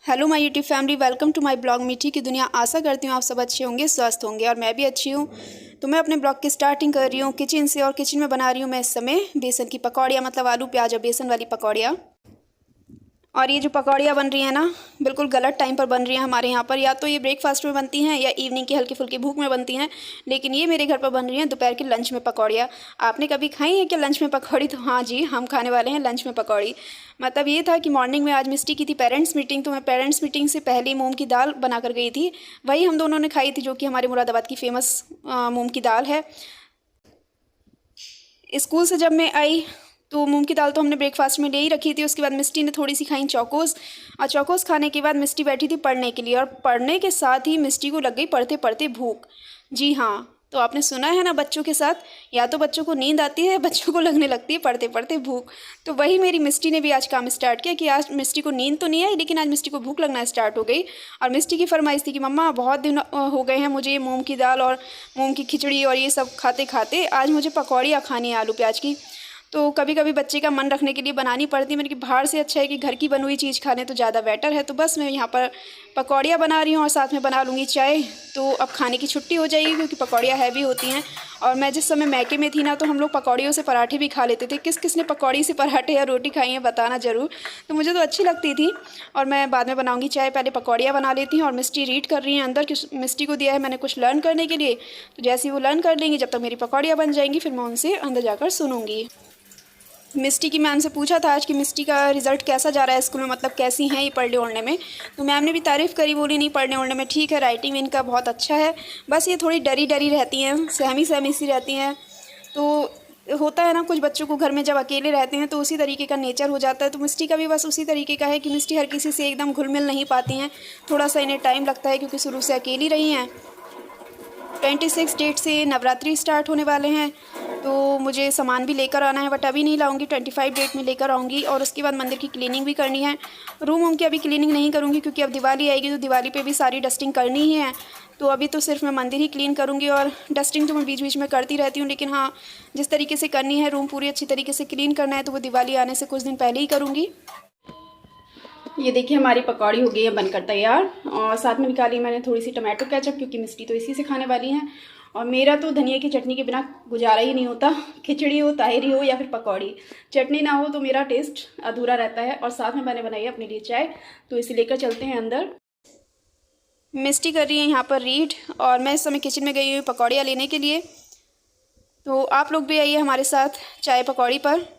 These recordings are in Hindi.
Hello my YouTube family, welcome to my blog मीठी की दुनिया। आशा करती हूँ आप सब अच्छे होंगे, स्वस्थ होंगे और मैं भी अच्छी हूँ। तो मैं अपने ब्लॉग की स्टार्टिंग कर रही हूँ किचन से, और किचन में बना रही हूँ मैं इस समय बेसन की पकौड़ियाँ, मतलब आलू प्याज और बेसन वाली पकौड़ियाँ। और ये जो पकौड़ियाँ बन रही हैं ना, बिल्कुल गलत टाइम पर बन रही हैं हमारे यहाँ पर। या तो ये ब्रेकफास्ट में बनती हैं या इवनिंग की हल्की फुल्की भूख में बनती हैं, लेकिन ये मेरे घर पर बन रही हैं दोपहर के लंच में पकौड़ियाँ। आपने कभी खाई है क्या लंच में पकौड़ी? तो हाँ जी, हम खाने वाले हैं लंच में पकौड़ी। मतलब ये था कि मॉर्निंग में आज मिस्टी की थी पेरेंट्स मीटिंग, तो मैं पेरेंट्स मीटिंग से पहले मूंग की दाल बना कर गई थी। वही हम दोनों ने खाई थी, जो कि हमारे मुरादाबाद की फ़ेमस मूंग की दाल है। स्कूल से जब मैं आई तो मूंग की दाल तो हमने ब्रेकफास्ट में ले ही रखी थी। उसके बाद मिस्टी ने थोड़ी सी खाई चौकोस, और चौकोस खाने के बाद मिस्टी बैठी थी पढ़ने के लिए, और पढ़ने के साथ ही मिस्टी को लग गई पढ़ते पढ़ते भूख। जी हाँ, तो आपने सुना है ना, बच्चों के साथ या तो बच्चों को नींद आती है, बच्चों को लगने लगती है पढ़ते पढ़ते भूख। तो वही मेरी मिस्टी ने भी आज काम स्टार्ट किया कि आज मिस्टी को नींद तो नहीं आई, लेकिन आज मिस्टी को भूख लगना स्टार्ट हो गई। और मिस्टी की फरमाइश थी कि मम्मा बहुत दिन हो गए हैं मुझे ये मूंग की दाल और मूंग की खिचड़ी और ये सब खाते खाते, आज मुझे पकौड़ियाँ खानी है आलू प्याज की। तो कभी कभी बच्चे का मन रखने के लिए बनानी पड़ती है। मैंने कि बाहर से अच्छा है कि घर की बनी हुई चीज़ खाने तो ज़्यादा बेटर है। तो बस मैं यहाँ पर पकौड़ियाँ बना रही हूँ और साथ में बना लूँगी चाय। तो अब खाने की छुट्टी हो जाएगी, क्योंकि पकौड़ियाँ हैवी होती हैं। और मैं जिस समय मैके में थी ना, तो हम लोग पकौड़ियों से पराठे भी खा लेते थे। किस किस ने पकौड़ी से पराठे या रोटी खाई है बताना ज़रूर। तो मुझे तो अच्छी लगती थी, और मैं बाद में बनाऊँगी चाय, पहले पकौड़ियाँ बना लेती हूँ। और मिस्टी रीड कर रही हैं अंदर, कि मिस्टी को दिया है मैंने कुछ लर्न करने के लिए। तो जैसे ही वो लर्न कर लेंगी, जब तक मेरी पकौड़ियाँ बन जाएंगी, फिर मैं उनसे अंदर जाकर सुनूंगी। मिस्टी की मैम से पूछा था आज कि मिस्टी का रिज़ल्ट कैसा जा रहा है स्कूल में, मतलब कैसी हैं ये पढ़ने ओढ़ने में। तो मैम ने भी तारीफ़ करी, बोली नहीं पढ़ने ओढ़ने में ठीक है, राइटिंग में इनका बहुत अच्छा है, बस ये थोड़ी डरी डरी रहती हैं, सहमी सहमी सी रहती हैं। तो होता है ना, कुछ बच्चों को घर में जब अकेले रहते हैं तो उसी तरीके का नेचर हो जाता है। तो मिस्टी का भी बस उसी तरीके का है कि मिस्टी हर किसी से एकदम घुल मिल नहीं पाती हैं, थोड़ा सा इन्हें टाइम लगता है, क्योंकि शुरू से अकेली रही हैं। 26 डेट से नवरात्रि स्टार्ट होने वाले हैं, तो मुझे सामान भी लेकर आना है, बट अभी नहीं लाऊंगी, 25 डेट में लेकर आऊँगी। और उसके बाद मंदिर की क्लीनिंग भी करनी है। रूम की अभी क्लीनिंग नहीं करूँगी, क्योंकि अब दिवाली आएगी, तो दिवाली पे भी सारी डस्टिंग करनी ही है। तो अभी तो सिर्फ मैं मंदिर ही क्लीन करूँगी, और डस्टिंग तो मैं बीच बीच में करती रहती हूँ, लेकिन हाँ, जिस तरीके से करनी है, रूम पूरी अच्छी तरीके से क्लीन करना है, तो वो दिवाली आने से कुछ दिन पहले ही करूँगी। ये देखिए हमारी पकौड़ी हो गई है बनकर तैयार, और साथ में निकाली मैंने थोड़ी सी टमाटो केचप, क्योंकि मिस्टी तो इसी से खाने वाली हैं। और मेरा तो धनिया की चटनी के बिना गुजारा ही नहीं होता। खिचड़ी हो, ताहिरी हो या फिर पकौड़ी, चटनी ना हो तो मेरा टेस्ट अधूरा रहता है। और साथ में मैंने बनाई है अपने लिए चाय, तो इसे लेकर चलते हैं अंदर। मिस्टी कर रही है यहाँ पर रीड, और मैं इस समय किचन में गई हुई पकौड़ियाँ लेने के लिए। तो आप लोग भी आइए हमारे साथ चाय पकौड़ी पर।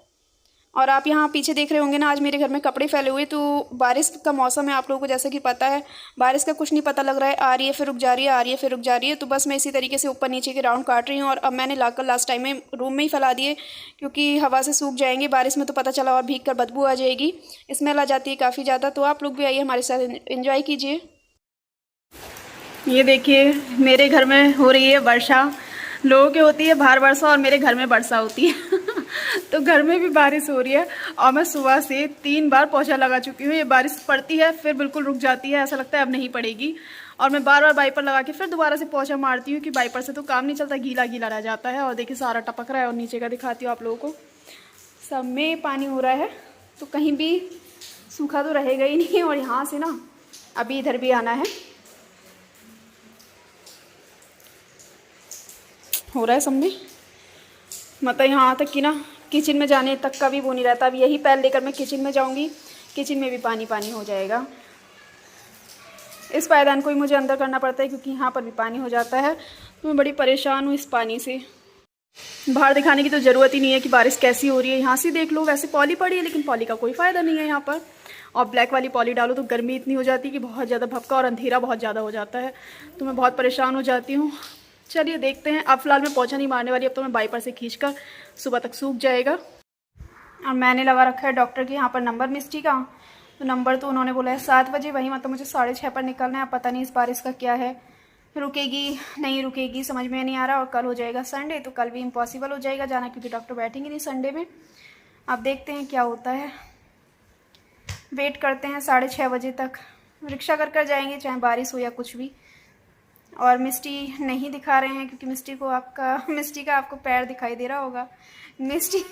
और आप यहाँ पीछे देख रहे होंगे ना, आज मेरे घर में कपड़े फैले हुए, तो बारिश का मौसम है, आप लोगों को जैसा कि पता है। बारिश का कुछ नहीं पता लग रहा है, आ रही है फिर रुक जा रही है, आ रही है फिर रुक जा रही है। तो बस मैं इसी तरीके से ऊपर नीचे के राउंड काट रही हूँ। और अब मैंने लाकर लास्ट टाइम में रूम में ही फैला दिए, क्योंकि हवा से सूख जाएंगे, बारिश में तो पता चला और भीग कर बदबू आ जाएगी, स्मेल आ जाती है काफ़ी ज़्यादा। तो आप लोग भी आइए हमारे साथ, एंजॉय कीजिए। ये देखिए मेरे घर में हो रही है वर्षा। लोगों की होती है बाहर वर्षा, और मेरे घर में वर्षा होती है। तो घर में भी बारिश हो रही है, और मैं सुबह से 3 बार पोछा लगा चुकी हूँ। ये बारिश पड़ती है फिर बिल्कुल रुक जाती है, ऐसा लगता है अब नहीं पड़ेगी, और मैं बार बार वाइपर लगा के फिर दोबारा से पोछा मारती हूँ, कि वाइपर से तो काम नहीं चलता, गीला गीला रह जाता है। और देखिए सारा टपक रहा है, और नीचे का दिखाती हूँ आप लोगों को, सब में पानी हो रहा है, तो कहीं भी सूखा तो रहेगा ही नहीं। और यहाँ से ना अभी इधर भी आना है, हो रहा है सब में, मतलब यहाँ तक कि ना किचन में जाने तक का भी वो नहीं रहता। अब यही पैर लेकर मैं किचन में जाऊँगी, किचन में भी पानी पानी हो जाएगा। इस पायदान को ही मुझे अंदर करना पड़ता है, क्योंकि यहाँ पर भी पानी हो जाता है। तो मैं बड़ी परेशान हूँ इस पानी से। बाहर दिखाने की तो ज़रूरत ही नहीं है कि बारिश कैसी हो रही है, यहाँ से देख लो। वैसे पॉली पड़ी है, लेकिन पॉली का कोई फ़ायदा नहीं है यहाँ पर। और ब्लैक वाली पॉली डालो तो गर्मी इतनी हो जाती है कि बहुत ज़्यादा भपका, और अंधेरा बहुत ज़्यादा हो जाता है, तो मैं बहुत परेशान हो जाती हूँ। चलिए देखते हैं। अब फिलहाल मैं पोछा नहीं मारने वाली, अब तो मैं वाइपर से खींचकर सुबह तक सूख जाएगा। और मैंने लगा रखा है डॉक्टर के यहाँ पर नंबर मिस्टी का, तो नंबर तो उन्होंने बोला है 7 बजे, वही मतलब मुझे 6:30 पर निकलना है। पता नहीं इस बारिश का क्या है, रुकेगी नहीं रुकेगी समझ में नहीं आ रहा। और कल हो जाएगा संडे, तो कल भी इम्पॉसिबल हो जाएगा जाना, क्योंकि डॉक्टर बैठेंगे नहीं संडे में। अब देखते हैं क्या होता है, वेट करते हैं 6:30 बजे तक। रिक्शा कर जाएंगे, चाहे बारिश हो या कुछ भी। और मिस्टी नहीं दिखा रहे हैं, क्योंकि मिस्टी का आपको पैर दिखाई दे रहा होगा। मिस्टी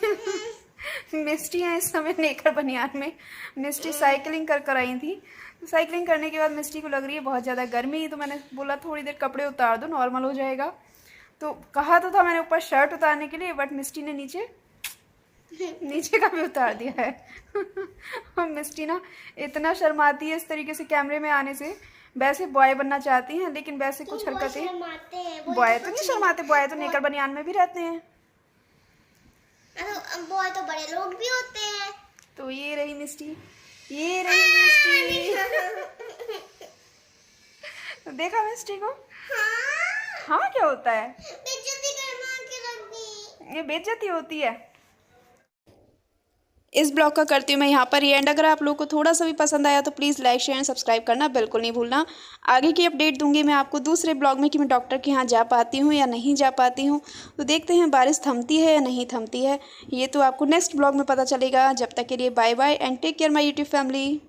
मिस्टी है इस समय नेकर बनियान में। मिस्टी साइकिलिंग कर आई थी, तो साइकिलिंग करने के बाद मिस्टी को लग रही है बहुत ज़्यादा गर्मी, तो मैंने बोला थोड़ी देर कपड़े उतार दो, नॉर्मल हो जाएगा। तो कहा तो था मैंने ऊपर शर्ट उतारने के लिए, बट मिस्टी ने नीचे का भी उतार दिया है। और मिस्टी ना इतना शर्माती है इस तरीके से कैमरे में आने से। वैसे बॉय बनना चाहती हैं, लेकिन वैसे कुछ हरकतें, बॉय तो नहीं शर्माते, बॉय तो नेकर बनियान में भी रहते हैं। बॉय तो बड़े लोग भी होते हैं। तो ये रही मिस्टी, ये रही मिस्टी। देखा मिस्टी को? हाँ क्या होता है? बेइज्जती करवा के रख दी। ये बेइज्जती होती है। इस ब्लॉग का करती हूँ मैं यहाँ पर ही एंड। अगर आप लोगों को थोड़ा सा भी पसंद आया तो please like share and subscribe करना बिल्कुल नहीं भूलना। आगे की अपडेट दूंगी मैं आपको दूसरे ब्लॉग में कि मैं डॉक्टर के यहाँ जा पाती हूँ या नहीं जा पाती हूँ। तो देखते हैं बारिश थमती है या नहीं थमती है, ये तो आपको नेक्स्ट ब्लॉग में पता चलेगा। जब तक के लिए bye bye and take care my YouTube family.